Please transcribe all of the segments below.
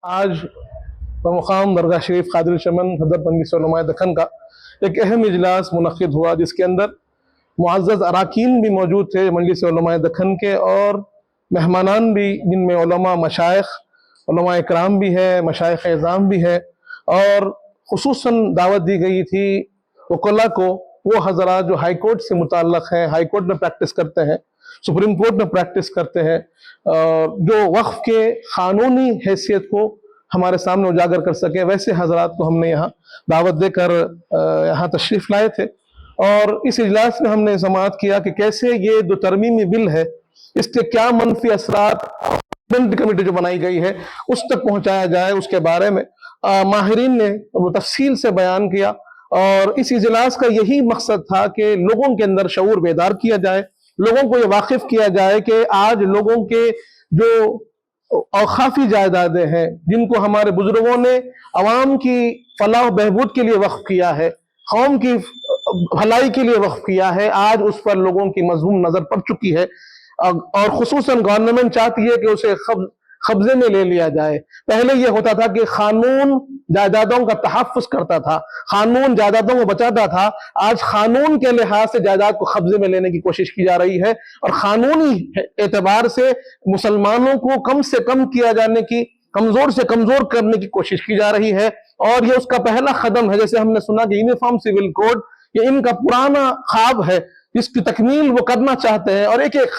आज बमुकाम दरगाह शरीफ कादिर चमन सदर मजलिस उलमाए दक्कन का एक अहम इजलास मुनक्किद हुआ, जिसके अंदर मुअज़्ज़ज़ अराकीन भी मौजूद थे मजलिस उलमाए दक्कन के, और मेहमानान भी, जिनमें उलमा मशाइख उलमा इकराम भी है, मशाइख एज़ाम भी है, और खुसूसन दावत दी गई थी वकला को, वो हज़रात जो हाई कोर्ट से मुताल्लक़ हैं, हाई कोर्ट में प्रैक्टिस करते हैं, सुप्रीम कोर्ट में प्रैक्टिस करते हैं, जो वक्फ के क़ानूनी हैसियत को हमारे सामने उजागर कर सके, वैसे हज़रात को हमने यहाँ दावत देकर यहाँ तशरीफ़ लाए थे। और इस इजलास में हमने समाअत किया कि कैसे ये जो तरमीमी बिल है, इसके क्या मनफी असरात कमेटी जो बनाई गई है उस तक पहुँचाया जाए, उसके बारे में माहिरीन ने तफसील से बयान किया। और इस इजलास का यही मकसद था कि लोगों के अंदर शऊर बेदार किया जाए, लोगों को ये वाकिफ किया जाए कि आज लोगों के जो औखाफी जायदादें हैं, जिनको हमारे बुजुर्गों ने अवाम की फलाह बहबूद के लिए वक्फ किया है, कौम की भलाई के लिए वक्फ किया है, आज उस पर लोगों की मजमूम नजर पड़ चुकी है। और खुसूसन गवर्नमेंट चाहती है कि उसे कब्जे में ले लिया जाए। पहले यह होता था कि कानून जायदादों का तहफ़्फ़ुज़ करता था, कानून जायदादों को बचाता था। आज कानून के लिहाज से जायदाद को कब्जे में लेने की कोशिश की जा रही है, और कानूनी एतबार से मुसलमानों को कम से कम किया जाने की, कमजोर से कमजोर करने की कोशिश की जा रही है। और यह उसका पहला कदम है। जैसे हमने सुना कि यूनिफॉर्म सिविल कोड ये इनका पुराना ख्वाब है, जिसकी तकमील वो करना चाहते हैं, और एक एक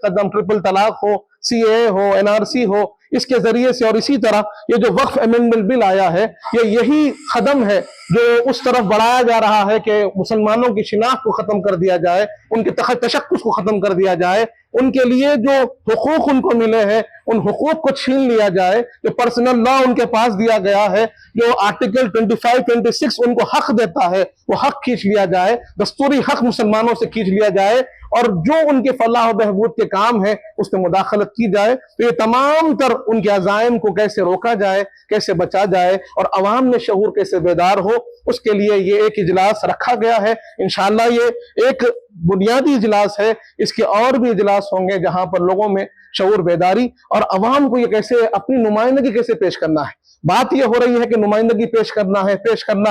कदम ट्रिपल तलाक हो, सीए हो, एनआरसी हो, इसके जरिए से, और इसी तरह ये जो वक्फ अमेंडमेंट बिल आया है, ये यही कदम है जो उस तरफ बढ़ाया जा रहा है कि मुसलमानों की शिनाख्त को खत्म कर दिया जाए, उनके तशक्कुस को खत्म कर दिया जाए, उनके लिए जो हुकूक उनको मिले हैं उन हुकूक को छीन लिया जाए, जो पर्सनल लॉ उनके पास दिया गया है, जो आर्टिकल 25-26 उनको हक देता है, वो हक खींच लिया जाए, दस्तूरी हक मुसलमानों से खींच लिया जाए, और जो उनके फलाह बहबूद के काम है उसमें मुदाखलत की जाए। तो ये तमाम तर उनके अज़ाइम को कैसे रोका जाए, कैसे बचा जाए, और अवाम में शऊर कैसे बेदार हो, उसके लिए ये एक इजलास रखा गया है। इंशाअल्लाह ये एक बुनियादी इजलास है, इसके और भी इजलास होंगे जहां पर लोगों में शऊर बेदारी और अवाम को ये कैसे अपनी नुमाइंदगी कैसे पेश करना है। बात ये हो रही है कि नुमाइंदगी पेश करना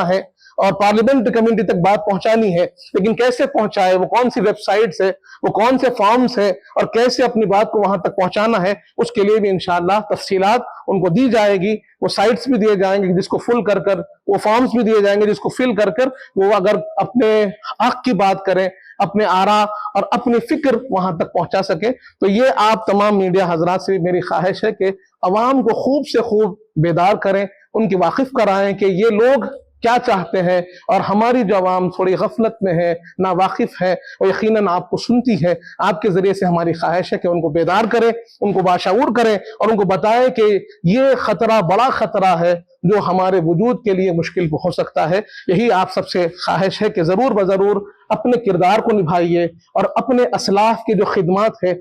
है और पार्लियामेंट कमेटी तक बात पहुंचानी है, लेकिन कैसे पहुंचाए, वो कौन सी वेबसाइट्स है, वो कौन से फॉर्म्स है, और कैसे अपनी बात को वहां तक पहुंचाना है, उसके लिए भी इंशाअल्लाह तफसीलात उनको दी जाएगी। वो साइट्स भी दिए जाएंगे जिसको फुल कर वो फॉर्म्स भी दिए जाएंगे जिसको फिल कर वो अगर अपने हक की बात करें, अपने आरा और अपनी फिक्र वहां तक पहुंचा सके। तो ये आप तमाम मीडिया हजरात से मेरी ख्वाहिश है कि अवाम को खूब से खूब बेदार करें, उनकी वाकिफ कराएं कि ये लोग क्या चाहते हैं। और हमारी जो आवाम थोड़ी गफलत में है, ना वाकिफ है, वो यकीनन आपको सुनती है। आपके जरिए से हमारी ख्वाहिश है कि उनको बेदार करें, उनको बाशऊर करें, और उनको बताएं कि ये खतरा बड़ा खतरा है जो हमारे वजूद के लिए मुश्किल हो सकता है। यही आप सबसे ख्वाहिश है कि जरूर बजरूर अपने किरदार को निभाइए और अपने असलाफ की जो खिदमत है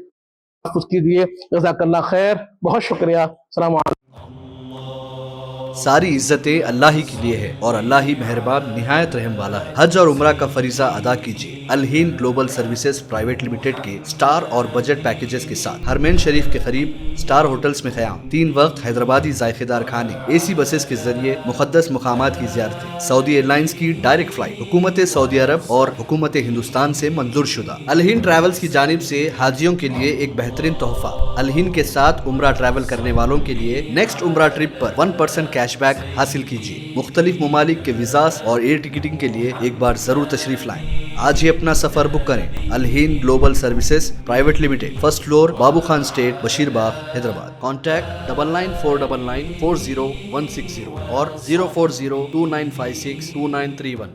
उसकी कीजिए। जज़ाकल्लाह खैर, बहुत शुक्रिया। अस्सलाम वालेकुम। सारी इज्जतें अल्लाह ही के लिए है और अल्लाह ही मेहरबान निहायत रहम वाला है। हज और उम्रा का फरीजा अदा कीजिए Al Hind global services private limited के स्टार और बजट पैकेजेस के साथ। हरमैन शरीफ के करीब स्टार होटल्स में क़याम, 3 वक्त हैदराबादी जायकेदार खाने, एसी बसेस के जरिए मुक़द्दस मुकामात की ज़ियारतें, सऊदी एयरलाइंस की डायरेक्ट फ्लाइट, हुकूमत सऊदी अरब और हुकूमत हिंदुस्तान से मंजूर शुदा। अल हिंद ट्रैवल्स की जानिब से हाजियों के लिए एक बेहतरीन तोहफा। अल हिंद के साथ उम्रा ट्रैवल करने वालों के लिए नेक्स्ट उम्रा ट्रिप पर 1% कैशबैक हासिल कीजिए। मुख्तलिफ ममालिक के वीज़ास और एयर टिकटिंग के लिए एक बार जरूर तशरीफ लाएं। आज ही अपना सफर बुक करें। Al Hind global services private limited, first floor, Babu Khan estate, Basheerbagh, Hyderabad. Contact 9949940160 और 04029562931।